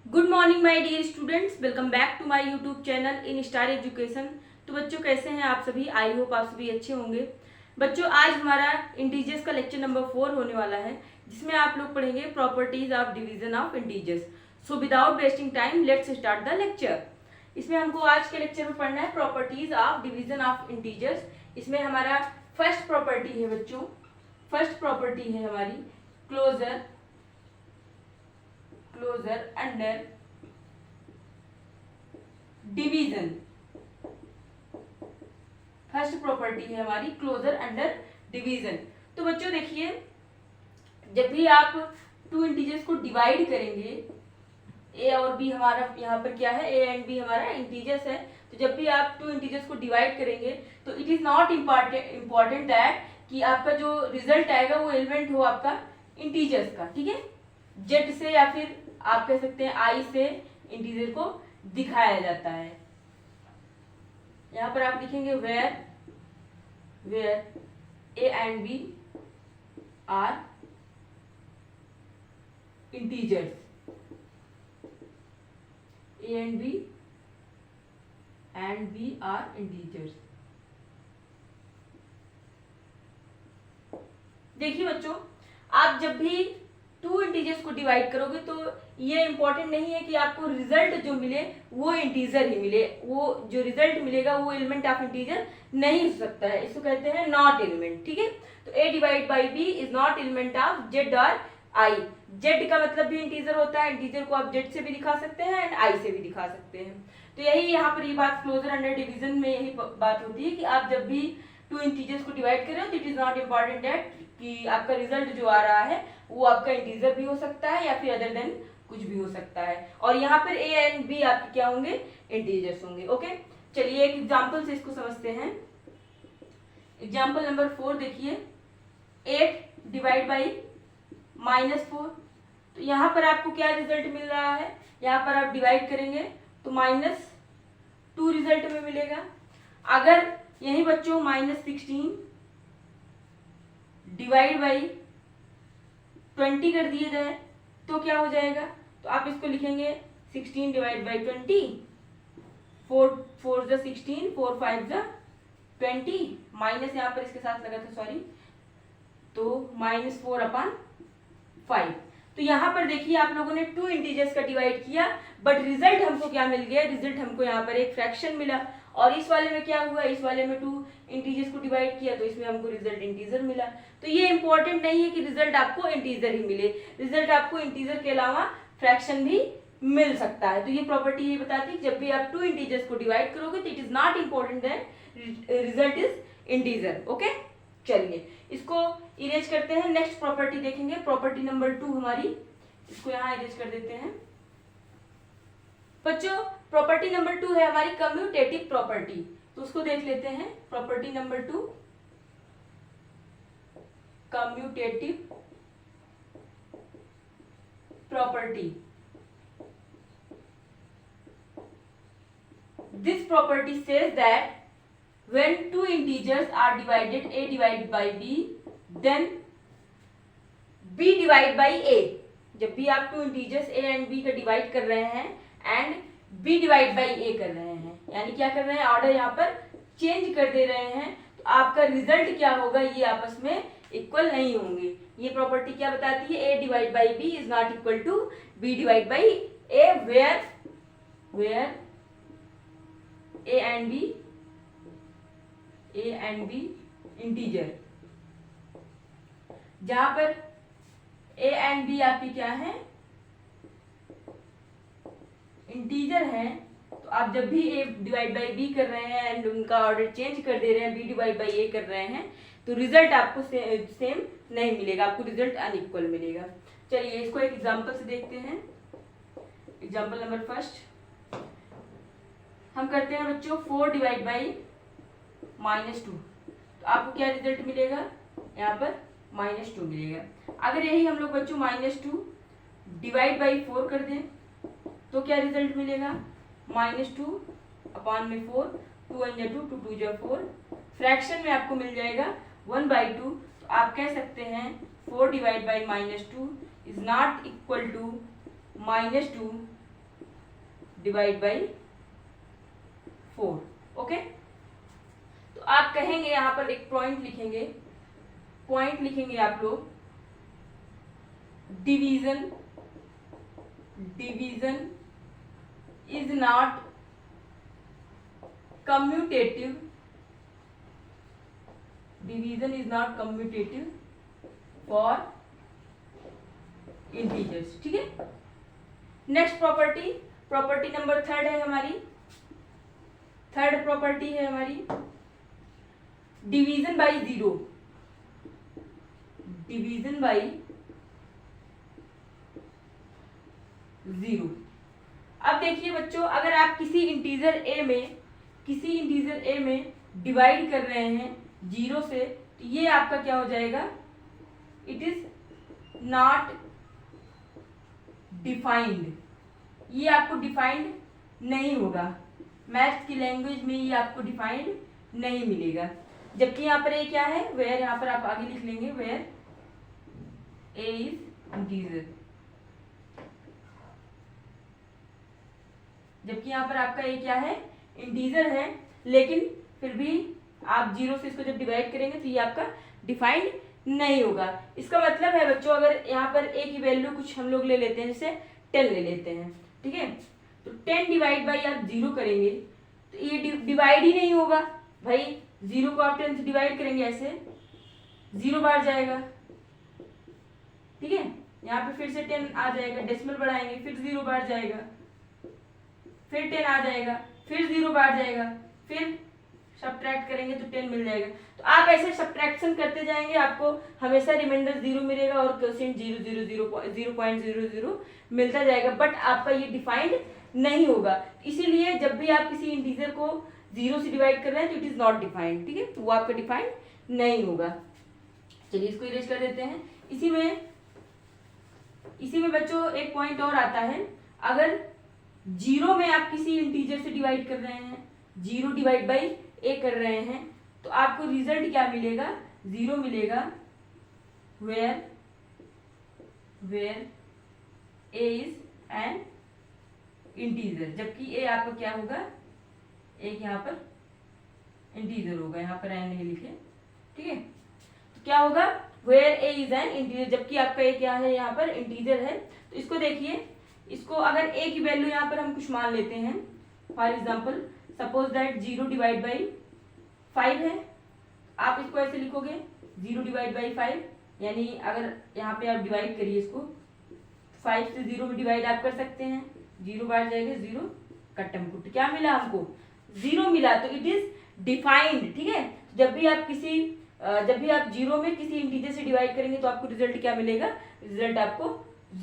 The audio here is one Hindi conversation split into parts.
Good morning my dear students, welcome back to my YouTube channel in star education. तो बच्चों कैसे हैं आप सभी? आई होप आप सभी अच्छे होंगे। बच्चों आज हमारा इंटीजर्स का लेक्चर नंबर 4 होने वाला है, जिसमें आप लोग पढ़ेंगे properties of division of integers. So without wasting time let's start the lecture. इसमें हमको आज के लेक्चर में पढ़ना है properties of division of integers. इसमें हमारा फर्स्ट प्रॉपर्टी है बच्चों, फर्स्ट प्रॉपर्टी है हमारी closure under division. First property है हमारी क्लोजर अंडर डिवीजन। तो बच्चों देखिए, जब भी आप टू इंटीजर्स को डिवाइड करेंगे, ए और बी हमारा यहाँ पर क्या है, ए एंड बी हमारा इंटीजर्स है। तो जब भी आप टू इंटीजर्स को डिवाइड करेंगे तो it is not important that कि आपका जो रिजल्ट आएगा वो एलिमेंट हो आपका इंटीजर्स का, ठीक है। जेड से या फिर आप कह सकते हैं आई से इंटीजर को दिखाया जाता है। यहां पर आप लिखेंगे where A and B are integers, A and B are integers. देखिए बच्चों, आप जब भी टू इंटीजर्स को डिवाइड करोगे तो ये इंपॉर्टेंट नहीं है कि आपको रिजल्ट जो मिले वो इंटीजर ही मिले। वो जो रिजल्ट मिलेगा वो एलिमेंट ऑफ इंटीजर नहीं हो सकता है, इसको कहते हैं नॉट एलिमेंट, ठीक है। तो A divide by B is not element of Z और आई। जेड का मतलब भी इंटीजर होता है, इंटीजर को आप जेड से भी दिखा सकते हैं एंड आई से भी दिखा सकते हैं। तो यही यहाँ पर ये बात क्लोजर अंडर डिवीजन में यही बात होती है कि आप जब भी टू इंटीजर्स को डिवाइड कर रहे हो तो it is not important that कि आपका रिजल्ट जो आ रहा है वो आपका इंटीजर भी हो सकता है या फिर अदर देन कुछ भी हो सकता है। और यहाँ पर ए एंड बी आपके क्या होंगे, इंटीजर्स होंगे। ओके, चलिए एक एग्जांपल से इसको समझते हैं। एग्जांपल नंबर 4 देखिए, 8 डिवाइड बाई -4। तो यहाँ पर आपको क्या रिजल्ट मिल रहा है, यहाँ पर आप डिवाइड करेंगे तो -2 रिजल्ट में मिलेगा। अगर यही बच्चों -16 डिवाइड बाई 20 कर दिए जाए तो क्या हो जाएगा, तो आप इसको लिखेंगे 16 डिवाइड बाई 20, 4 जा 16, 4 5 जा 20, माइनस यहाँ पर इसके साथ लगा था सॉरी, तो -4/5। तो यहाँ पर देखिए आप लोगों ने टू इंटीजर्स का डिवाइड किया, बट रिजल्ट हमको क्या मिल गया, रिजल्ट हमको यहाँ पर एक फ्रैक्शन मिला। और इस वाले में क्या हुआ, इस वाले में टू इंटीजर्स को डिवाइड किया तो इसमें हमको रिजल्ट इंटीजर मिला। तो ये इंपॉर्टेंट नहीं है कि रिजल्ट आपको इंटीजर ही मिले, रिजल्ट आपको इंटीजर के अलावा फ्रैक्शन भी मिल सकता है। तो ये प्रॉपर्टी ये बताती है जब भी आप टू इंटीजर्स को डिवाइड करोगे तो it is not important that result is integer. Okay, चलिए इसको इरेज करते हैं, नेक्स्ट प्रॉपर्टी देखेंगे, प्रॉपर्टी नंबर 2 हमारी, इसको यहाँ इरेज कर देते हैं। बच्चों प्रॉपर्टी नंबर 2 है हमारी कम्यूटेटिव प्रॉपर्टी, तो उसको देख लेते हैं। Property number 2 commutative property. This property says that when two integers are divided, a divided by b, then b divided by a। जब भी आप two integers a and b का डिवाइड कर रहे हैं and b divide by a कर रहे हैं, यानी क्या कर रहे हैं, ऑर्डर यहाँ पर चेंज कर दे रहे हैं, तो आपका रिजल्ट क्या होगा, ये आपस में इक्वल नहीं होंगे। ये प्रॉपर्टी क्या बताती है, a divide by b is not equal to b divide by a, where a and B integer. जहां पर ए एंड बी आपकी क्या है, इंटीजर है, तो आप जब भी ए डिवाइड बाई बी कर रहे हैं एंड उनका ऑर्डर चेंज कर दे रहे हैं, बी डिवाइड बाई ए कर रहे हैं, तो रिजल्ट आपको सेम नहीं मिलेगा, आपको रिजल्ट अनइक्वल मिलेगा। चलिए इसको एक एग्जांपल से देखते हैं। एग्जांपल नंबर 1 हम करते हैं बच्चों, 4 डिवाइड बाई -2, तो आपको क्या रिजल्ट मिलेगा, यहाँ पर -2 मिलेगा। अगर यही हम लोग बच्चों -2 डिवाइड बाई 4 कर दें तो क्या रिजल्ट मिलेगा, -2/4, 2 1 जा 2, 2 2 जा 4, फ्रैक्शन में आपको मिल जाएगा 1/2। तो आप कह सकते हैं 4 divide by -2 is not equal to -2 divide by 4। Okay, तो आप कहेंगे यहां पर एक पॉइंट लिखेंगे आप लोग, division is not commutative, for integers. ठीक है, नेक्स्ट प्रॉपर्टी नंबर 3 है हमारी, थर्ड प्रॉपर्टी है हमारी डिवीजन बाई 0। अब देखिए बच्चों, अगर आप किसी इंटीजर ए में डिवाइड कर रहे हैं 0 से, तो ये आपका क्या हो जाएगा, इट इज नॉट डिफाइंड, ये आपको डिफाइंड नहीं होगा, मैथ्स की लैंग्वेज में ये आपको डिफाइंड नहीं मिलेगा। जबकि यहाँ पर ए क्या है, वेयर, यहाँ पर आप आगे लिख लेंगे वेयर ए इज इंटीजर, जबकि यहाँ पर आपका ए क्या है, इंटीजर है, लेकिन फिर भी आप 0 से इसको जब डिवाइड करेंगे तो ये आपका डिफाइंड नहीं होगा। इसका मतलब है बच्चों, अगर यहाँ पर ए की वैल्यू कुछ हम लोग ले लेते हैं, जैसे 10 ले लेते हैं, ठीक है, तो 10 डिवाइड बाई आप 0 करेंगे तो ये डिवाइड ही नहीं होगा भाई। 0 को आप 10 से डिवाइड करेंगे, ऐसे 0 बार जाएगा, ठीक है, यहाँ पे फिर से 10 आ जाएगा, डेसिमल बढ़ाएंगे, फिर 0 बार जाएगा, फिर 10 आ जाएगा, फिर 0 बार जाएगा, फिर सब्ट्रैक्ट करेंगे तो 10 मिल जाएगा। तो आप ऐसे सब्ट्रैक्शन करते जाएंगे, आपको हमेशा रिमाइंडर 0 मिलेगा और क्वोशिएंट 0.00 मिलता जाएगा, बट आपका ये डिफाइंड नहीं होगा। इसीलिए जब भी आप किसी इंटीजर को 0 से डिवाइड कर रहे हैं तो इट इज नॉट डिफाइंड, ठीक है, तो वो आपका डिफाइंड नहीं होगा। चलिए इसको इरेज कर देते हैं। इसी में बच्चों एक पॉइंट और आता है, अगर 0 में आप किसी इंटीजर से डिवाइड कर रहे हैं, 0 डिवाइड बाई ए कर रहे हैं, तो आपको रिजल्ट क्या मिलेगा, 0 मिलेगा, where A is an integer, जबकि ए आपका क्या होगा, एक यहाँ पर इंटीजर होगा, यहाँ पर एन नहीं लिखे, ठीक है, तो क्या होगा, where A is an integer, जबकि आपका ए क्या है, यहाँ पर इंटीजर है। तो इसको देखिए, इसको अगर ए की वैल्यू यहाँ पर हम कुछ मान लेते हैं, for example suppose that 0 divide by 5 है, आप इसको ऐसे लिखोगे 0 डिवाइड बाई 5, यानी अगर यहाँ पे आप डिवाइड करिए इसको, 5 से 0 में डिवाइड आप कर सकते हैं, 0 बार जाएगा, 0 कट्टम कुट, क्या मिला हमको, 0 मिला, तो इट इज डिफाइंड, ठीक है। जब भी आप 0 में किसी इंटीजर से डिवाइड करेंगे तो आपको रिजल्ट क्या मिलेगा, रिजल्ट आपको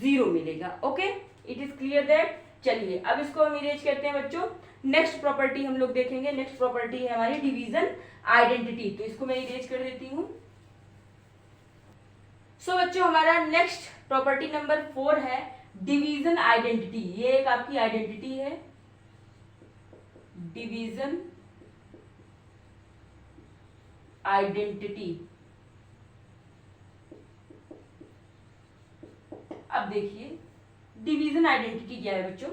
0 मिलेगा। Okay, it is clear that. चलिए अब इसको हम इरेज करते हैं बच्चों। नेक्स्ट प्रॉपर्टी हम लोग देखेंगे, नेक्स्ट प्रॉपर्टी है हमारी डिवीजन आइडेंटिटी, तो इसको मैं इरेज कर देती हूँ। सो बच्चों हमारा नेक्स्ट प्रॉपर्टी नंबर 4 है डिवीजन आइडेंटिटी। ये एक आपकी आइडेंटिटी है, डिवीजन आइडेंटिटी। अब देखिए डिवीजन आइडेंटिटी क्या है बच्चों,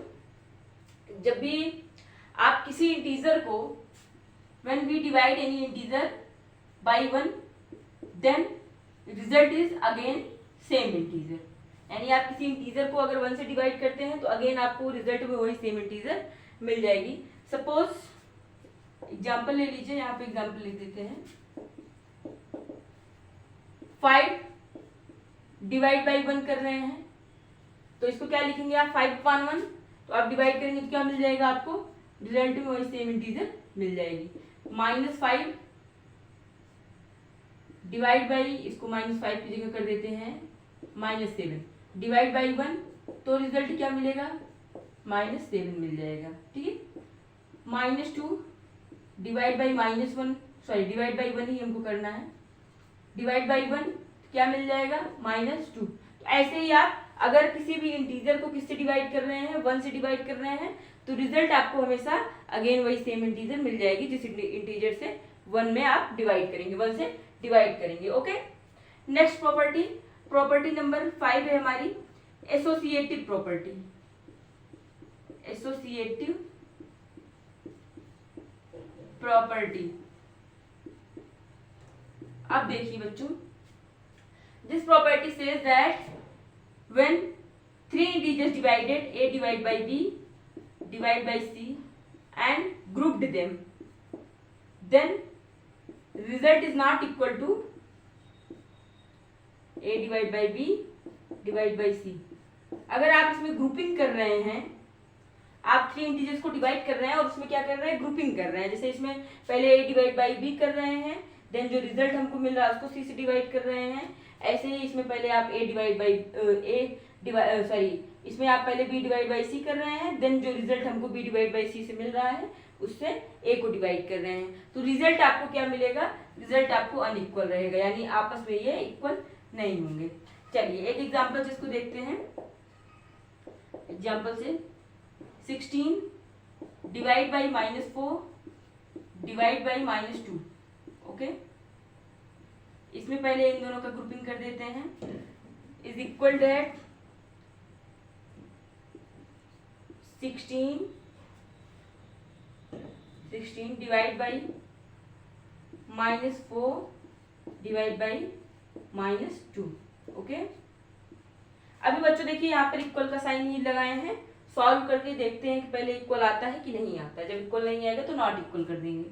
जब भी आप किसी इंटीजर को, when we divide any integer by 1, then result is again same integer, यानी आप किसी इंटीजर को अगर 1 से डिवाइड करते हैं तो अगेन आपको रिजल्ट में वही सेम इंटीजर मिल जाएगी। सपोज एग्जाम्पल ले लीजिए, यहाँ पे एग्जाम्पल लिख देते हैं, 5 डिवाइड बाई 1 कर रहे हैं, तो इसको क्या लिखेंगे आप, 5/1, तो आप डिवाइड करेंगे तो क्या मिल जाएगा आपको, रिजल्ट में वही सेम इंटीजर मिल जाएगी। -5 डिवाइड बाई, इसको -5 की जगह कर देते हैं -7, डिवाइड बाई 1, तो रिजल्ट क्या मिलेगा, -7 मिल जाएगा, ठीक है। -2 divide by -1, sorry divide by 1 ही हमको करना है, डिवाइड बाई 1 क्या मिल जाएगा, -2। तो ऐसे ही आप अगर किसी भी इंटीजर को किससे डिवाइड कर रहे हैं, 1 से डिवाइड कर रहे हैं, तो रिजल्ट आपको हमेशा अगेन वही सेम इंटीजर मिल जाएगी, जिस इंटीजर से 1 में आप डिवाइड करेंगे, 1 से डिवाइड करेंगे। ओके, नेक्स्ट प्रॉपर्टी नंबर 5 है हमारी एसोसिएटिव प्रॉपर्टी। Associative property. अब देखिए बच्चों, this property says that when 3 integers divided, a divided by b divided by c and grouped them, then result is not equal to a divided by b divided by c। अगर आप इसमें ग्रुपिंग कर रहे हैं, आप 3 इंटीजर्स को डिवाइड कर रहे हैं और उसमें क्या कर रहे हैं, ग्रुपिंग कर रहे हैं। जैसे इसमें पहले a डिवाइड बाई b कर रहे हैं, देन जो रिजल्ट हमको मिल रहा है उसको c से डिवाइड कर रहे हैं। ऐसे ही इसमें पहले आप a डिवाइड बाई इसमें आप पहले b डिवाइड बाई c कर रहे हैं, देन जो रिजल्ट हमको b डिवाइड बाई c से मिल रहा है उससे a को डिवाइड कर रहे हैं। तो रिजल्ट आपको क्या मिलेगा, रिजल्ट आपको अनइक्वल रहेगा, यानी आपस में ये इक्वल नहीं होंगे। चलिए एक एग्जांपल से इसको देखते हैं। एग्जांपल से 16 divide by -4 divide by -2। Okay, इसमें पहले इन दोनों का ग्रुपिंग कर देते हैं। Is equal that 16 divide by -4 divide by -2। Okay, अभी बच्चों देखिए यहाँ पर इक्वल का साइन ही लगाए हैं। सॉल्व करके देखते हैं कि पहले इक्वल आता है कि नहीं आता है। जब इक्वल नहीं आएगा तो नॉट इक्वल कर देंगे।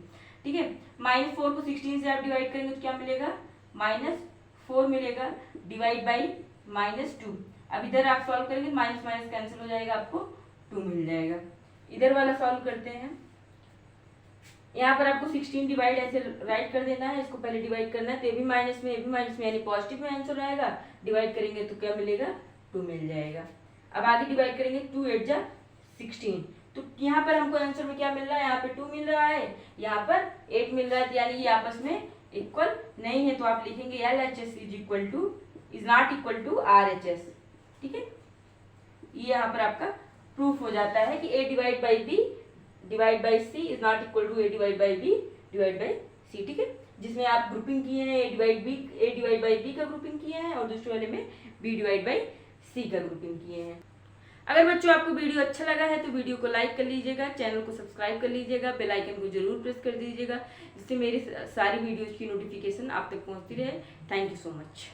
ठीक है, -4 को 16 से आप डिवाइड करेंगे तो क्या मिलेगा, -4 मिलेगा डिवाइड बाई -2। अब इधर आप सॉल्व करेंगे, माइनस माइनस कैंसिल हो जाएगा, आपको 2 मिल जाएगा। इधर वाला सॉल्व करते हैं। यहाँ पर आपको 16 डिवाइड ऐसे राइट कर देना है, इसको पहले डिवाइड करना है, तो ये भी माइनस में, ये भी माइनस में, यानी पॉजिटिव में आंसर आएगा। डिवाइड करेंगे तो क्या मिलेगा, 2 मिल जाएगा। अब आगे डिवाइड करेंगे, 2 8 जा 16, तो यहाँ पर हमको आंसर में क्या मिल रहा है, यहाँ पे 2 मिल रहा है, यहाँ पर 8 मिल रहा है, यानी ये आपस में इक्वल नहीं है। तो आप लिखेंगे LHS is not equal to RHS। ठीक है, ये यहाँ पर आपका प्रूफ हो जाता है कि A divide by B divide by C is not equal to A divide by B divide by C। ठीक है, जिसमें आप ग्रुपिंग किए हैं A डिवाइड बाई B का ग्रुपिंग किए हैं और दूसरे वाले में B डिवाइड बाई C का ग्रुपिंग किए हैं। अगर बच्चों आपको वीडियो अच्छा लगा है तो वीडियो को लाइक कर लीजिएगा, चैनल को सब्सक्राइब कर लीजिएगा, बेल आइकन को जरूर प्रेस कर दीजिएगा, जिससे मेरी सारी वीडियोज की नोटिफिकेशन आप तक पहुंचती रहे। Thank you so much.